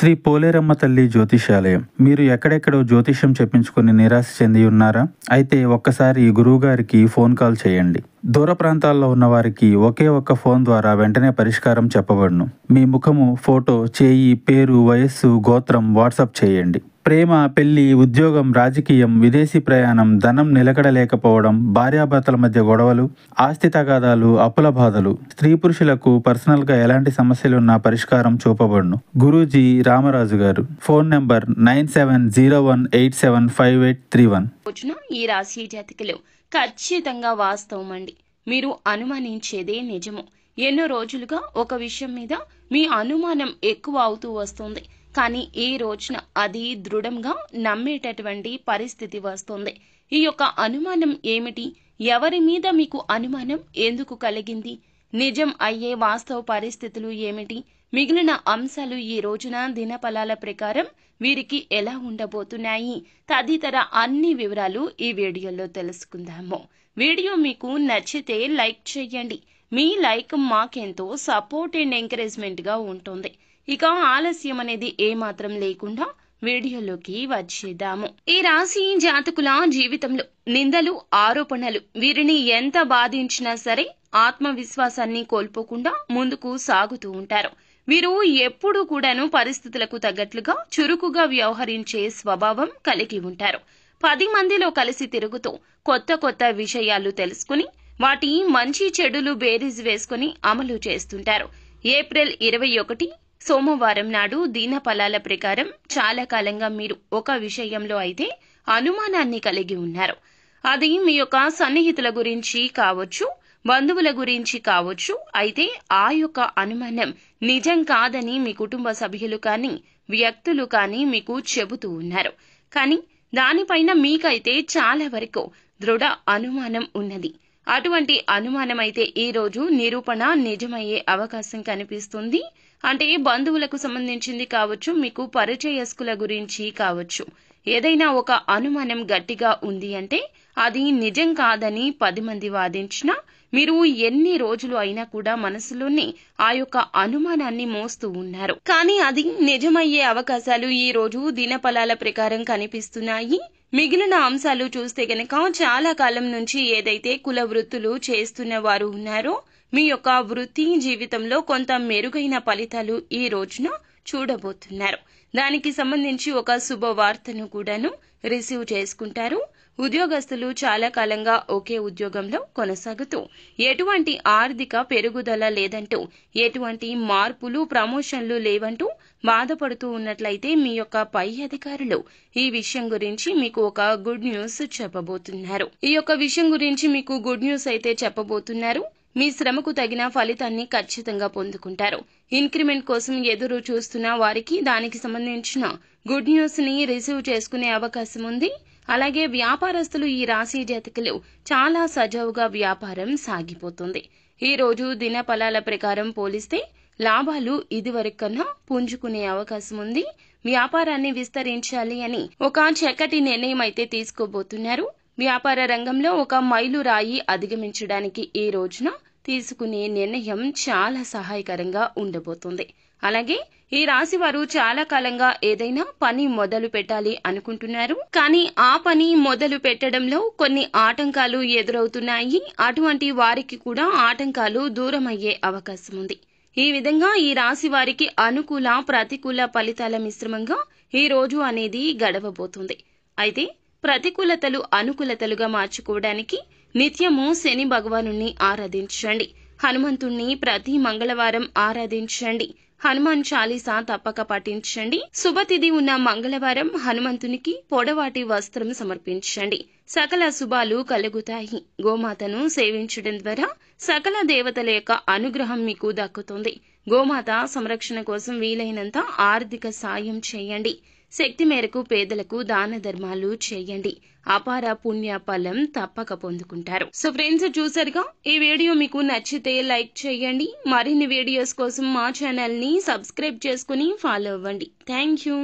శ్రీ పోలేరమ్మ తల్లి జ్యోతిషాలయం. మీరు ఎక్కడెక్కడో జ్యోతిష్యం చెప్పించుకుని నిరాశ చెంది ఉన్నారా? అయితే ఒక్కసారి గురువుగారికి ఫోన్ కాల్ చేయండి. దూర ప్రాంతాల్లో ఉన్న వారికి ఒకే ఒక్క ఫోన్ ద్వారా వెంటనే పరిష్కారం చెప్పబడును. మీ ముఖము, ఫోటో, చేయి, పేరు, వయస్సు, గోత్రం వాట్సాప్ చేయండి. ప్రేమ, పెళ్లి, ఉద్యోగం, రాజకీయం, విదేశీ ప్రయాణం, ధనం నిలకడలేకపోవడం, భార్యాభర్తల మధ్య గొడవలు, ఆస్తి తగాదాలు, అప్పుల బాధలు, స్త్రీ పురుషులకు పర్సనల్గా ఎలాంటి సమస్యలున్నా పరిష్కారం చూపబడును. గురూజీ రామరాజు గారు. Phone number 9701875831. ఈ రాశి జాతకులు ఖచ్చితంగా వాస్తవం అండి. మీరు అనుమానించేదే నిజము. ఎన్నో రోజులుగా ఒక విషయం మీద మీ అనుమానం ఎక్కువ అవుతూ వస్తుంది. కానీ ఈ రోజున అది దృఢంగా నమ్మేటటువంటి పరిస్థితి వస్తుంది. ఈ యొక్క అనుమానం ఏమిటి? ఎవరి మీద మీకు అనుమానం ఎందుకు కలిగింది? నిజం అయ్యే వాస్తవ పరిస్థితులు ఏమిటి? మిగిలిన అంశాలు ఈ రోజున దినఫలాల ప్రకారం వీరికి ఎలా ఉండబోతున్నాయి? తదితర అన్ని వివరాలు ఈ వీడియోలో తెలుసుకుందాము. వీడియో మీకు నచ్చితే లైక్ చేయండి. మీ లైక్ మాకెంతో సపోర్ట్ అండ్ ఎంకరేజ్మెంట్ గా ఉంటుంది. ఇక ఆలస్యం అనేది ఏమాత్రం లేకుండా వీడియోలోకి వచ్చేద్దాము. ఈ రాశి జాతకుల జీవితంలో నిందలు, ఆరోపణలు వీరిని ఎంత బాధించినా సరే ఆత్మవిశ్వాసాన్ని కోల్పోకుండా ముందుకు సాగుతూ ఉంటారు. వీరు ఎప్పుడూ కూడాను పరిస్థితులకు తగ్గట్లుగా చురుకుగా వ్యవహరించే స్వభావం కలిగి ఉంటారు. 10 మందిలో కలిసి తిరుగుతూ కొత్త కొత్త విషయాలు తెలుసుకుని వాటి మంచి చెడులు బేరీజ్ వేసుకుని అమలు చేస్తుంటారు. ఏప్రిల్ 21 సోమవారం నాడు దీనఫలాల ప్రకారం చాలా కాలంగా మీరు ఒక విషయంలో అయితే అనుమానాన్ని కలిగి ఉన్నారు. అది మీ యొక్క సన్నిహితుల గురించి కావచ్చు, బంధువుల గురించి కావచ్చు. అయితే ఆ యొక్క అనుమానం నిజం కాదని మీ కుటుంబ సభ్యులు కానీ వ్యక్తులు కానీ మీకు చెబుతూ ఉన్నారు. కానీ దానిపైన మీకైతే చాలా వరకు దృఢ అనుమానం ఉన్నది. అటువంటి అనుమానం అయితే ఈ రోజు నిరూపణ నిజమయ్యే అవకాశం కనిపిస్తుంది. అంటే బంధువులకు సంబంధించింది కావచ్చు, మీకు పరిచయస్కుల గురించి కావచ్చు. ఏదైనా ఒక అనుమానం గట్టిగా ఉంది అంటే అది నిజం కాదని 10 మంది వాదించినా మీరు ఎన్ని రోజులు అయినా కూడా మనసులోనే ఆ యొక్క అనుమానాన్ని మోస్తూ ఉన్నారు. కానీ అది నిజమయ్యే అవకాశాలు ఈ రోజు దినఫలాల ప్రకారం కనిపిస్తున్నాయి. మిగిలిన అంశాలు చూస్తే గనక చాలా కాలం నుంచి ఏదైతే కుల వృత్తులు చేస్తున్న వారు ఉన్నారో మీ యొక్క వృత్తి జీవితంలో కొంత మెరుగైన ఫలితాలు ఈ రోజున చూడబోతున్నారు. దానికి సంబంధించి ఒక శుభవార్తను కూడాను రిసీవ్ చేసుకుంటారు. ఉద్యోగస్తులు చాలా కాలంగా ఒకే ఉద్యోగంలో కొనసాగుతూ ఎటువంటి ఆర్థిక పెరుగుదల లేదంటూ, ఎటువంటి మార్పులు, ప్రమోషన్లు లేవంటూ బాధపడుతూ ఉన్నట్లయితే మీ యొక్క పై అధికారులు ఈ విషయం గురించి మీకు ఒక గుడ్ న్యూస్ చెప్పబోతున్నారు. ఈ యొక్క విషయం గురించి మీకు గుడ్ న్యూస్ అయితే చెప్పబోతున్నారు. మీ శ్రమకు తగిన ఫలితాన్ని ఖచ్చితంగా పొందుకుంటారు. ఇంక్రిమెంట్ కోసం ఎదురు చూస్తున్న వారికి దానికి సంబంధించిన గుడ్ న్యూస్ ని రిసీవ్ చేసుకునే అవకాశం ఉంది. అలాగే వ్యాపారస్తులు ఈ రాశి జాతకులు చాలా సజావుగా వ్యాపారం సాగిపోతుంది. ఈ రోజు దినఫలాల ప్రకారం పోలిస్తే లాభాలు ఇదివరకు కన్నా పుంజుకునే అవకాశం ఉంది. వ్యాపారాన్ని విస్తరించాలి అని ఒక చక్కటి నిర్ణయం అయితే తీసుకోబోతున్నారు. వ్యాపార రంగంలో ఒక మైలురాయి అధిగమించడానికి ఈ రోజున తీసుకునే నిర్ణయం చాలా సహాయకరంగా ఉండబోతుంది. అలాగే ఈ రాశి వారు చాలా కాలంగా ఏదైనా పని మొదలు పెట్టాలి అనుకుంటున్నారు. కానీ ఆ పని మొదలు పెట్టడంలో కొన్ని ఆటంకాలు ఎదురవుతున్నాయి. అటువంటి వారికి కూడా ఆటంకాలు దూరమయ్యే అవకాశం ఉంది. ఈ విధంగా ఈ రాశి వారికి అనుకూల, ప్రతికూల ఫలితాల మిశ్రమంగా ఈ రోజు అనేది గడవబోతుంది. అయితే ప్రతికూలతలు అనుకూలతలుగా మార్చుకోవడానికి నిత్యము శని భగవానుణ్ణి ఆరాధించండి. హనుమంతుణ్ణి ప్రతి మంగళవారం ఆరాధించండి. హనుమాన్ చాలీసా తప్పక పఠించండి. శుభతిథి ఉన్న మంగళవారం హనుమంతునికి పొడవాటి వస్త్రం సమర్పించండి. సకల శుభాలు కలుగుతాయి. గోమాతను సేవించడం ద్వారా సకల దేవతల యొక్క అనుగ్రహం మీకు దక్కుతుంది. గోమాత సంరక్షణ కోసం వీలైనంత ఆర్థిక సాయం చేయండి. శక్తి మేరకు పేదలకు దాన ధర్మాలు చేయండి. అపార పుణ్య ఫలం తప్పక పొందుకుంటారు. సో ఫ్రెండ్స్, చూసారుగా, ఈ వీడియో మీకు నచ్చితే లైక్ చేయండి. మరిన్ని వీడియోస్ కోసం మా ఛానల్ ని సబ్స్క్రైబ్ చేసుకుని ఫాలో అవ్వండి. Thank you.